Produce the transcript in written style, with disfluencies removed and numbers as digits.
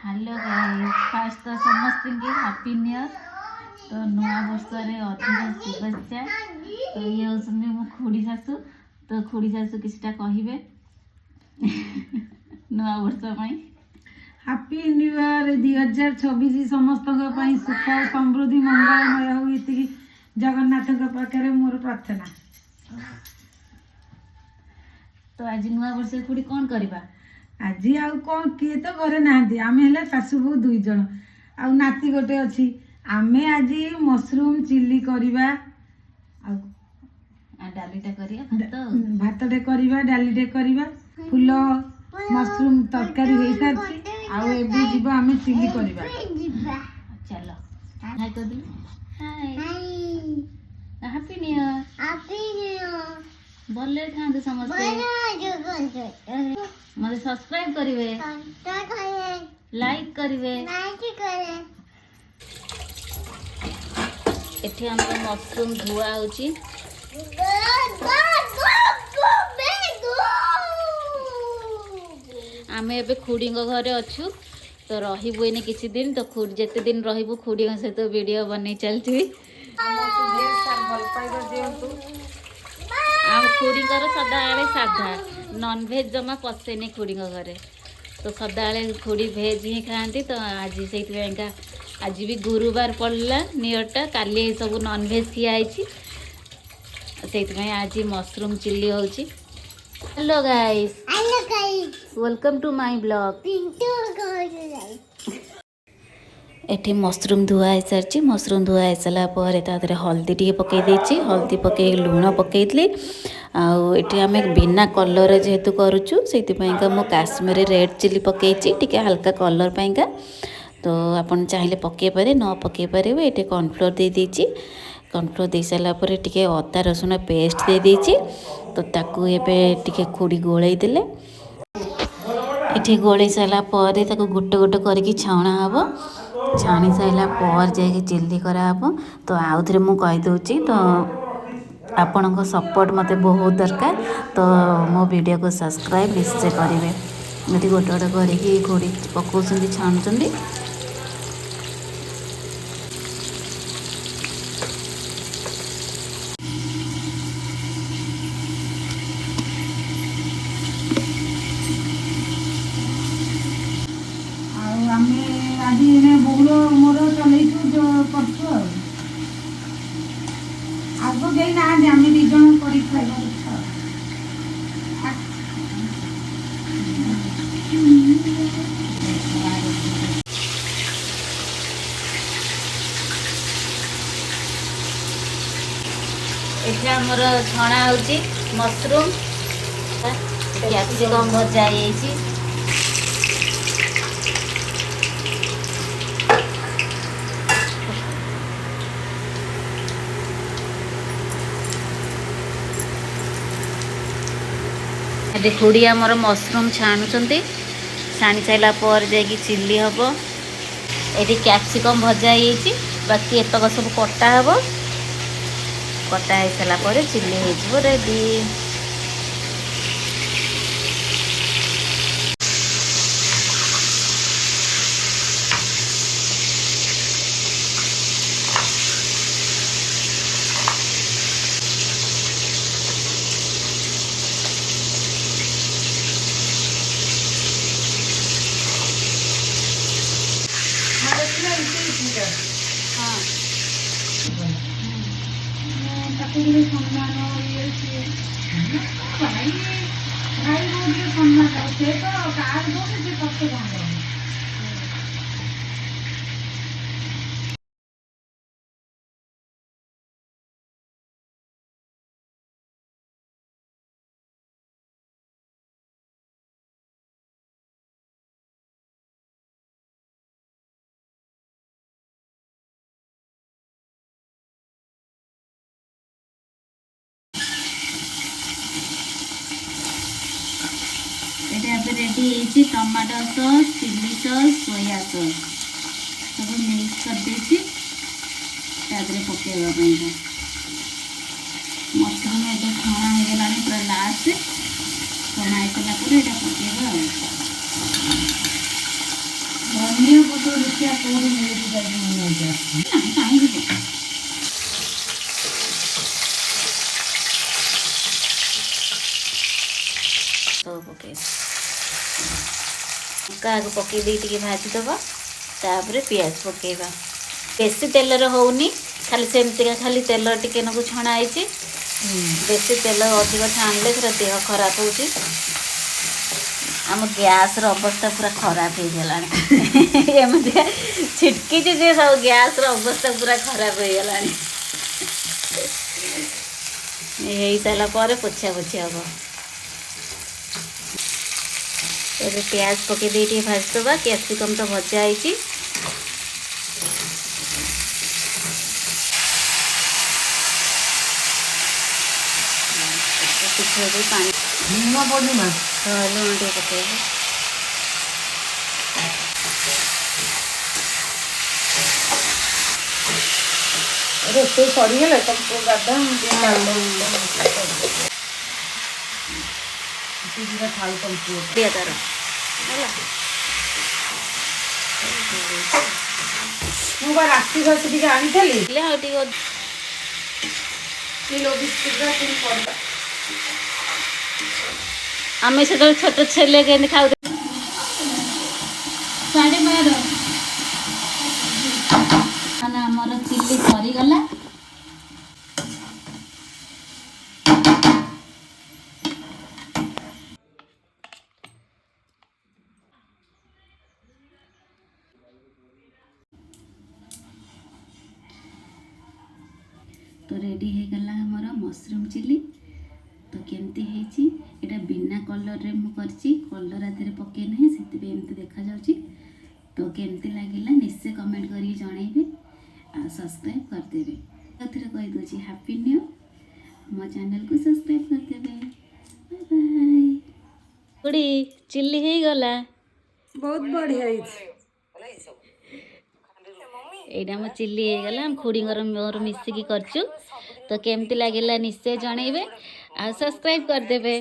Hello guys fast तो समस्त की हैप्पी न्यू ईयर तो नुआ वर्ष अधिक शुभेच्छा तो ये होसनी मो खुड़ी शाशु तो खुड़ी शाशु किछटा कहिबे नुआ वर्ष पई हैप्पी न्यू ईयर 2026 समस्त सुख समृद्धि मंगलमय हो इति जगन्नाथ पाखे मोर प्रार्थना। तो आज नुआ वर्ष खुड़ी कौन करबा आज आउ कौन किए तो घरे नहांती आमे हेले सासु बहू 2 जण आउ नाती गोटे अछि आमे आज मशरूम चिल्ली करबा आ डालीटा करिया भातटे करबा डालीटे करबा फूल मशरूम तरकारी होई सारछि आउ एबे जीवा आमे चिल्ली करबा चलो हाय कर दे हाय हैप्पी न्यू ईयर बोले थांदे समस्त मते सब्सक्राइब करिवे लाइक करिवे एठी हमर मशरूम धुआ होची आमे एबे खुड़ींग घरे अछु तो रहिबु एने किछि दिन तो खुड़ जेते दिन रहिबु खुड़ींग से तो वीडियो बनै चलथि आम खुड़ींगर सदाबले साधा नॉन भेज जमा पसेनी खुड़ींग घरे तो सदाबले खुड़ी भेज ही खाती तो आज से आज भी गुरुवार पड़ला नियरटा काली सब नॉन भेज खिया से आज मशरूम चिल्ली होची। Hello guys welcome to my blog. एठी मशरूम धुआ हो सारी मशरूम धुआ हो सारापर तादे हल्दी टी पकई देती हल्दी पकई लुण पकईली आठी आम बिना कलर जेहेतु करुचु से मो काश्मीर रेड चिली पकई टी हल्का कलर पाइंका तो आपन चाहिए पकई पारे न पकई पारे ये कॉर्नफ्लोर दे देती कॉर्नफ्लोर दे सारापर टी अदा रसुण पेस्ट दे देती तो ताकू एबे खुड़ी गोलई देले ये गोलई सारापर गोटे गोटे करके छाणा हम छाणी सारा पर जाकि चिल्ली कराब तो आउ थे मुझे कहीदे तो आपण सपोर्ट मत बहुत दरकार तो मो वीडियो को सब्सक्राइब निश्चय करेंगे ये गोटे गोटे करके घोड़ी पकाउं छाणुंट आज बहुल मोर चलू जो करछु आग गई ना आम दीज कर खाइबा ये आमर छणा होची मशरूम कैप्सिकम भजा होती खुड़ी आमर मशरूम छाणुंट छाणी सारापर जाकि चिल्ली हम ये कैप्सिकम भजा होती बाकी एतक सब कटा हम कटा हो सारापर चिल्ली हो ready. Ready tomato sauce chilli sauce soya sauce सब मिक्स कर देती पकेवा मशरूम ये छणा हो गला पूरा लास्ट छणा हो सारापर यहाँ पकेवा ଦେଖିବା କୋଉଠି ମିଳୁଛି ଯାଇକି ମୁଁ ନେଇକି ଆସିବି। କାହିଁକି ସବୁ ପକେଇ ଲଙ୍କା ଆଗ ପକେଇ ଦେଇ ଟିକେ ଭାଜିଦେବା, ତାପରେ ପିଆଜ ପକେଇବା। ବେଶୀ ତେଲରେ ହେଉନି, ଖାଲି ସେମିତିକା ଖାଲି ତେଲ ଟିକେ ନାକୁ ଛଣା ହେଇଛି। ବେଶୀ ତେଲ ଅଧିକ ଛାଣିଲେ ସେଟା ଦେହ ଖରାପ ହେଉଛି। ଆମ ଗ୍ୟାସ୍ର ଅବସ୍ଥା ପୁରା ଖରାପ ହେଇଗଲାଣି। ଏମିତିକା ଛିଟକିଛି ଯେ ସବୁ ଗ୍ୟାସ୍ର ଅବସ୍ଥା ପୁରା ଖରାପ ହେଇଗଲାଣି। ହେଇସାରିଲା ପରେ ପୋଛା ପୋଛି ହବ। ଏବେ ପିଆଜ ପକେଇ ଦେଇ ଟିକେ ଭାଜିଦେବା। କ୍ୟାପ୍ସିକମ୍ ତ ଭଜା ହେଇଛି। ଟିକେ ପାଣି ଲୁଣ ପଡୁନି ମା? ଲୁଣ ଟିକେ ପକେଇବା। ରୋଷେଇ ସରିଗଲେ ତମକୁ ଗାଧା ଥାଉ ତମକୁ ଦିଆ ତାର ହେଲା। ମୁଁ ବା ରାତି ଘଷି ଟିକେ ଆଣିଥିଲି। ଆଉ ଟିକେ କିଲୋ ବିସ୍କୁଟ ଆମେ ସେତେବେଳେ ଛୋଟ ଛେଲେ କେମିତି ଖାଉଥିଲେ। ଆମର ଚିଲି ସରିଗଲା। तो रेडी हो गला हमारा मशरूम चिली। तो केमती है ये बिना कलर रे मु करची, कलर आधे पके ना से एमती देखा जाउची। तो केमती लगिला निश्चय कमेंट करी जणेबे आ सब्सक्राइब करदेबे। एथिरे कहि दोची हैप्पी न्यू, मो चैनल को सब्सक्राइब करदेबे। Bye bye. कुड़ी चिल्ली हे गला बहुत बढ़िया। एइटा मो चिल्ली हे गला। हम खुड़ींगर मोर मिसिकी करचु। तो केमती लागिला निश्चय जणेबे आ सब्सक्राइब करदेबे।